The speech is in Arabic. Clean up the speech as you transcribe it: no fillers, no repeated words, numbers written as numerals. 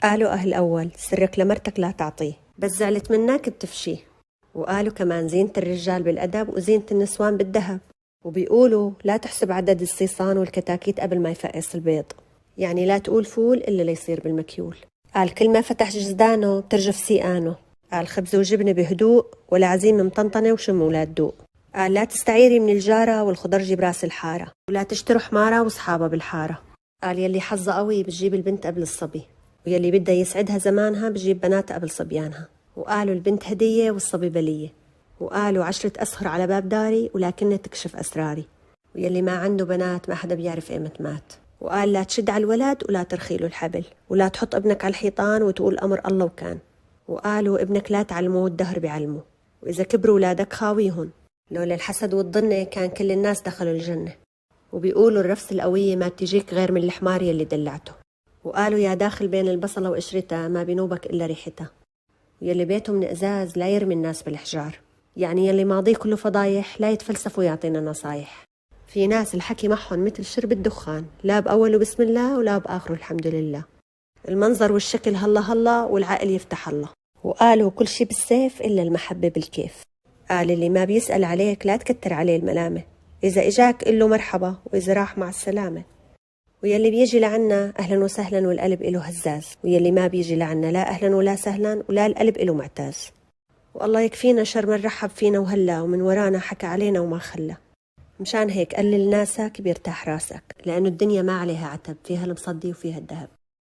قالوا أهل أول سرك لمرتك لا تعطيه، بس زعلت منك بتفشيه. وقالوا كمان زينة الرجال بالأدب وزينة النسوان بالذهب. وبيقولوا لا تحسب عدد الصيصان والكتاكيت قبل ما يفقس البيض، يعني لا تقول فول إلا ليصير بالمكيول. قال كل ما فتح جزدانه بترجف سيقانه. قال خبز وجبنة بهدوء ولا عزيمة مطنطنة وشم ولا تدوق. قال لا تستعيري من الجارة والخضرجي براس الحارة، ولا تشتروا حمارة واصحابها بالحارة. قال يلي حظها قوي بتجيب البنت قبل الصبي، ويلي بدها يسعدها زمانها بتجيب بناتها قبل صبيانها. وقالوا البنت هدية والصبي بلية. وقالوا 10 أسهر على باب داري ولكنها تكشف أسراري. ويلي ما عنده بنات ما حدا بيعرف إيمت مات. وقال لا تشد على الولد ولا ترخيله الحبل، ولا تحط ابنك على الحيطان وتقول أمر الله وكان. وقالوا ابنك لا تعلمه والدهر بيعلمه، وإذا كبروا ولادك خاويهن، لولا الحسد والظنة كان كل الناس دخلوا الجنة. وبيقولوا الرفس القوية ما بتجيك غير من الحمار يلي دلعته. وقالوا يا داخل بين البصلة وقشرتها ما بينوبك إلا ريحتها. ويلي بيته من إزاز لا يرمي الناس بالحجار، يعني يلي ماضيه كله فضايح لا يتفلسف ويعطينا نصايح. في ناس الحكي معهم مثل شرب الدخان، لا بأوله بسم الله ولا بآخره الحمد لله. المنظر والشكل هلا هلا والعقل يفتح الله. وقالوا كل شي بالسيف إلا المحبة بالكيف. قال اللي ما بيسأل عليك لا تكتر عليه الملامة، إذا إجاك قل له مرحبا وإذا راح مع السلامة. ويلي بيجي لعنا أهلا وسهلا والقلب إله هزاز، ويلي ما بيجي لعنا لا أهلا ولا سهلا ولا القلب إله معتاز. والله يكفينا شر من رحب فينا وهلا ومن ورانا حكى علينا وما خلى. مشان هيك قلل ناسك بيرتاح راسك، لأنه الدنيا ما عليها عتب، فيها المصدي وفيها الذهب.